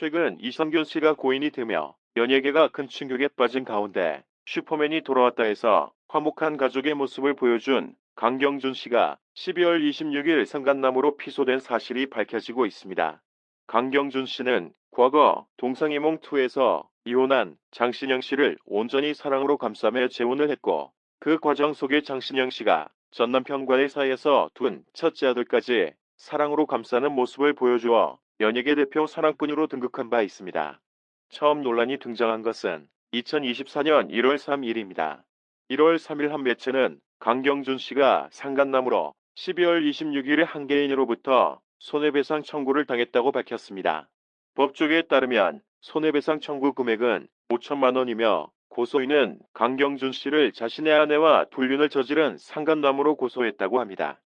최근 이성균 씨가 고인이 되며 연예계가 큰 충격에 빠진 가운데 슈퍼맨이 돌아왔다 해서 화목한 가족의 모습을 보여준 강경준 씨가 12월 26일 상간남으로 피소된 사실이 밝혀지고 있습니다. 강경준 씨는 과거 동상이몽2에서 이혼한 장신영 씨를 온전히 사랑으로 감싸며 재혼을 했고, 그 과정 속에 장신영 씨가 전 남편과의 사이에서 둔 첫째 아들까지 사랑으로 감싸는 모습을 보여주어 연예계 대표 사랑꾼으로 등극한 바 있습니다. 처음 논란이 등장한 것은 2024년 1월 3일입니다. 1월 3일 한 매체는 강경준 씨가 상간남으로 12월 26일에 한 개인으로부터 손해배상 청구를 당했다고 밝혔습니다. 법조계에 따르면 손해배상 청구 금액은 5천만 원이며, 고소인은 강경준 씨를 자신의 아내와 불륜을 저지른 상간남으로 고소했다고 합니다.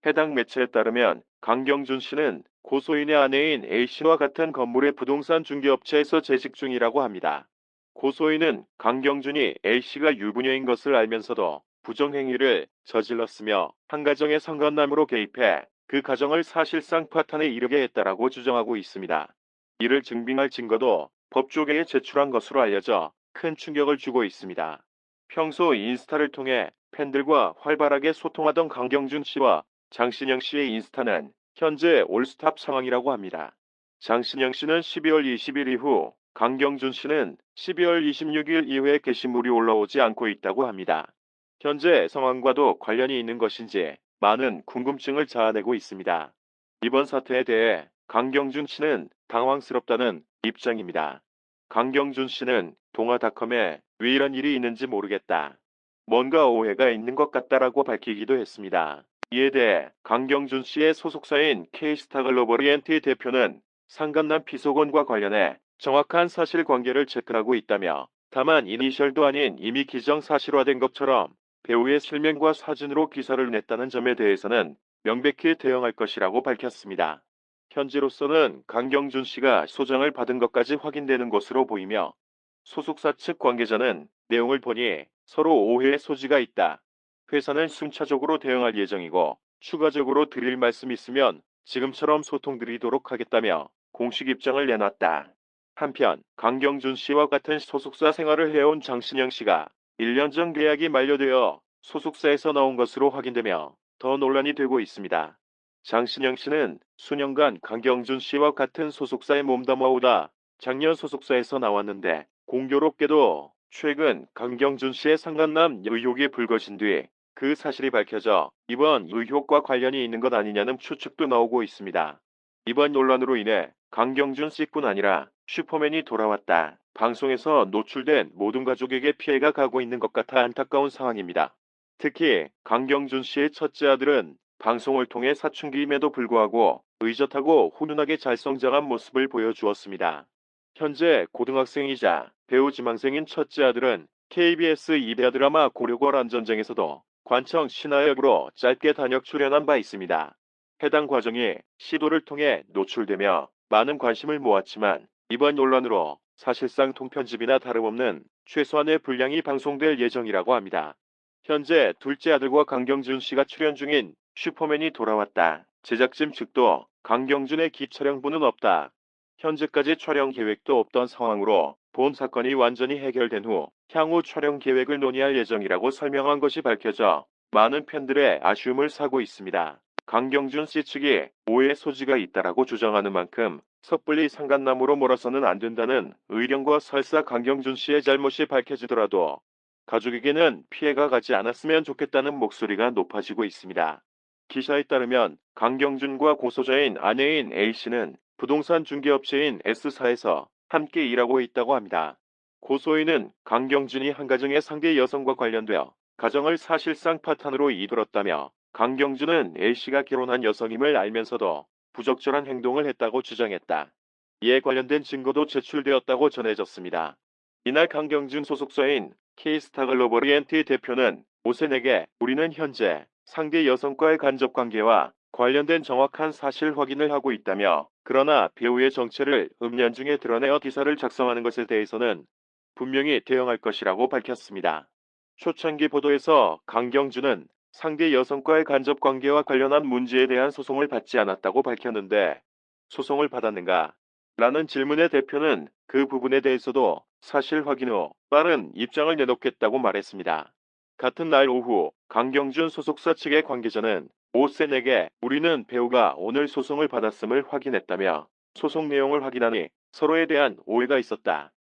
해당 매체에 따르면 강경준 씨는 고소인의 아내인 A씨와 같은 건물의 부동산 중개업체에서 재직 중이라고 합니다. 고소인은 강경준이 A씨가 유부녀인 것을 알면서도 부정행위를 저질렀으며 한 가정의 상간남으로 개입해 그 가정을 사실상 파탄에 이르게 했다라고 주장하고 있습니다. 이를 증빙할 증거도 법조계에 제출한 것으로 알려져 큰 충격을 주고 있습니다. 평소 인스타를 통해 팬들과 활발하게 소통하던 강경준 씨와 장신영 씨의 인스타는 현재 올스탑 상황이라고 합니다. 장신영 씨는 12월 20일 이후, 강경준 씨는 12월 26일 이후에 게시물이 올라오지 않고 있다고 합니다. 현재 상황과도 관련이 있는 것인지 많은 궁금증을 자아내고 있습니다. 이번 사태에 대해 강경준 씨는 당황스럽다는 입장입니다. 강경준 씨는 동아닷컴에 왜 이런 일이 있는지 모르겠다, 뭔가 오해가 있는 것 같다라고 밝히기도 했습니다. 이에 대해 강경준 씨의 소속사인 K스타글로벌 대표는 상간남 피소건과 관련해 정확한 사실관계를 체크하고 있다며, 다만 이니셜도 아닌 이미 기정사실화된 것처럼 배우의 실명과 사진으로 기사를 냈다는 점에 대해서는 명백히 대응할 것이라고 밝혔습니다. 현재로서는 강경준 씨가 소장을 받은 것까지 확인되는 것으로 보이며, 소속사 측 관계자는 내용을 보니 서로 오해의 소지가 있다, 회사는 순차적으로 대응할 예정이고 추가적으로 드릴 말씀 있으면 지금처럼 소통드리도록 하겠다며 공식 입장을 내놨다. 한편 강경준 씨와 같은 소속사 생활을 해온 장신영 씨가 1년 전 계약이 만료되어 소속사에서 나온 것으로 확인되며 더 논란이 되고 있습니다. 장신영 씨는 수년간 강경준 씨와 같은 소속사에 몸담아오다 작년 소속사에서 나왔는데, 공교롭게도 최근 강경준 씨의 상간남 의혹이 불거진 뒤 그 사실이 밝혀져 이번 의혹과 관련이 있는 것 아니냐는 추측도 나오고 있습니다. 이번 논란으로 인해 강경준 씨뿐 아니라 슈퍼맨이 돌아왔다 방송에서 노출된 모든 가족에게 피해가 가고 있는 것 같아 안타까운 상황입니다. 특히 강경준 씨의 첫째 아들은 방송을 통해 사춘기임에도 불구하고 의젓하고 훈훈하게 잘 성장한 모습을 보여주었습니다. 현재 고등학생이자 배우 지망생인 첫째 아들은 KBS 이대 드라마 고려걸 안전쟁에서도 관청 신하 역으로 짧게 단역 출연한 바 있습니다. 해당 과정이 시도를 통해 노출되며 많은 관심을 모았지만, 이번 논란으로 사실상 통편집이나 다름없는 최소한의 분량이 방송될 예정이라고 합니다. 현재 둘째 아들과 강경준 씨가 출연 중인 슈퍼맨이 돌아왔다 제작진 측도 강경준의 기촬영분은 없다, 현재까지 촬영 계획도 없던 상황으로 본 사건이 완전히 해결된 후 향후 촬영 계획을 논의할 예정이라고 설명한 것이 밝혀져 많은 팬들의 아쉬움을 사고 있습니다. 강경준 씨 측이 오해 소지가 있다라고 주장하는 만큼 섣불리 상간남으로 몰아서는 안 된다는 의령과 설사 강경준 씨의 잘못이 밝혀지더라도 가족에게는 피해가 가지 않았으면 좋겠다는 목소리가 높아지고 있습니다. 기사에 따르면 강경준과 고소자인 아내인 A씨는 부동산 중개업체인 S사에서 함께 일하고 있다고 합니다. 고소인은 강경준이 한 가정의 상대 여성과 관련되어 가정을 사실상 파탄으로 이끌었다며, 강경준은 A씨가 결혼한 여성임을 알면서도 부적절한 행동을 했다고 주장했다. 이에 관련된 증거도 제출되었다고 전해졌습니다. 이날 강경준 소속사인 K스타글로벌 대표는 오센에게 우리는 현재 상대 여성과의 간접 관계와 관련된 정확한 사실 확인을 하고 있다며, 그러나 배우의 정체를 은연중에 드러내어 기사를 작성하는 것에 대해서는 분명히 대응할 것이라고 밝혔습니다. 초창기 보도에서 강경준은 상대 여성과의 간접 관계와 관련한 문제에 대한 소송을 받지 않았다고 밝혔는데, 소송을 받았는가? 라는 질문에 대표는 그 부분에 대해서도 사실 확인 후 빠른 입장을 내놓겠다고 말했습니다. 같은 날 오후 강경준 소속사 측의 관계자는 오센에게 우리는 배우가 오늘 소송을 받았음을 확인했다며 소송 내용을 확인하니 서로에 대한 오해가 있었다.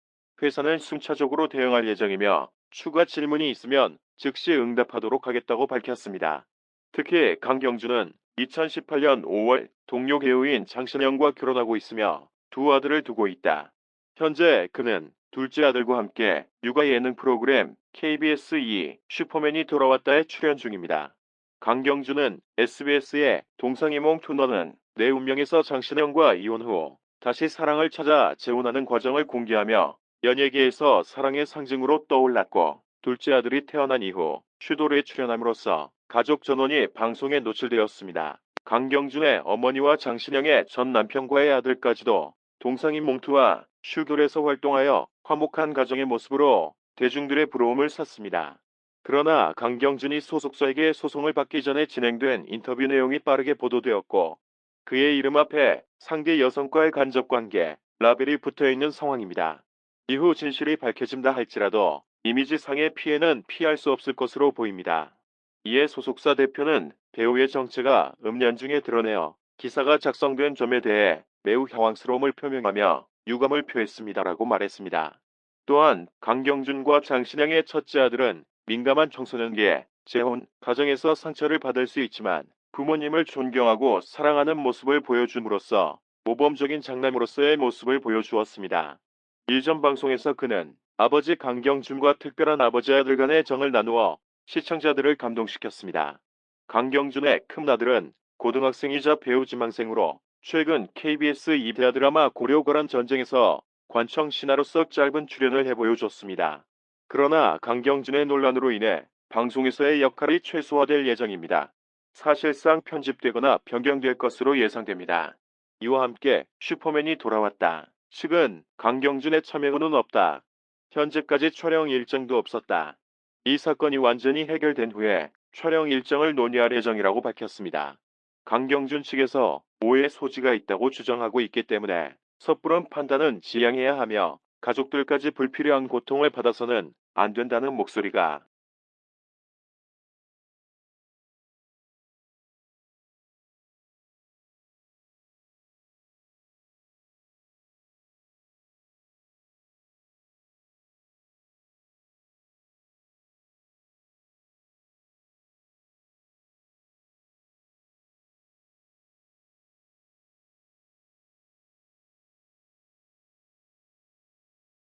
회사는 순차적으로 대응할 예정이며 추가 질문이 있으면 즉시 응답하도록 하겠다고 밝혔습니다. 특히 강경준은 2018년 5월 동료 배우인 장신영과 결혼하고 있으며 두 아들을 두고 있다. 현재 그는 둘째 아들과 함께 육아 예능 프로그램 KBS 2 슈퍼맨이 돌아왔다에 출연 중입니다. 강경준은 SBS의 동상이몽 투너는 내 운명에서 장신영과 이혼 후 다시 사랑을 찾아 재혼하는 과정을 공개하며 연예계에서 사랑의 상징으로 떠올랐고 둘째 아들이 태어난 이후 슈돌에 출연함으로써 가족 전원이 방송에 노출되었습니다. 강경준의 어머니와 장신영의 전 남편과의 아들까지도 동상인 몽투와 슈돌에서 활동하여 화목한 가정의 모습으로 대중들의 부러움을 샀습니다. 그러나 강경준이 소속사에게 소송을 받기 전에 진행된 인터뷰 내용이 빠르게 보도되었고 그의 이름 앞에 상대 여성과의 간접 관계, 라벨이 붙어있는 상황입니다. 이후 진실이 밝혀진다 할지라도 이미지상의 피해는 피할 수 없을 것으로 보입니다. 이에 소속사 대표는 배우의 정체가 음란중에 드러내어 기사가 작성된 점에 대해 매우 당황스러움을 표명하며 유감을 표했습니다라고 말했습니다. 또한 강경준과 장신영의 첫째 아들은 민감한 청소년기에 재혼, 가정에서 상처를 받을 수 있지만 부모님을 존경하고 사랑하는 모습을 보여줌으로써 모범적인 장남으로서의 모습을 보여주었습니다. 일전 방송에서 그는 아버지 강경준과 특별한 아버지 아들 간의 정을 나누어 시청자들을 감동시켰습니다. 강경준의 큰아들은 고등학생이자 배우 지망생으로 최근 KBS 2대 드라마 고려거란 전쟁에서 관청 신하로서 짧은 출연을 해보여줬습니다. 그러나 강경준의 논란으로 인해 방송에서의 역할이 최소화될 예정입니다. 사실상 편집되거나 변경될 것으로 예상됩니다. 이와 함께 슈퍼맨이 돌아왔다. 측은 강경준의 참여는 없다. 현재까지 촬영 일정도 없었다. 이 사건이 완전히 해결된 후에 촬영 일정을 논의할 예정이라고 밝혔습니다. 강경준 측에서 오해 소지가 있다고 주장하고 있기 때문에 섣부른 판단은 지양해야 하며 가족들까지 불필요한 고통을 받아서는 안 된다는 목소리가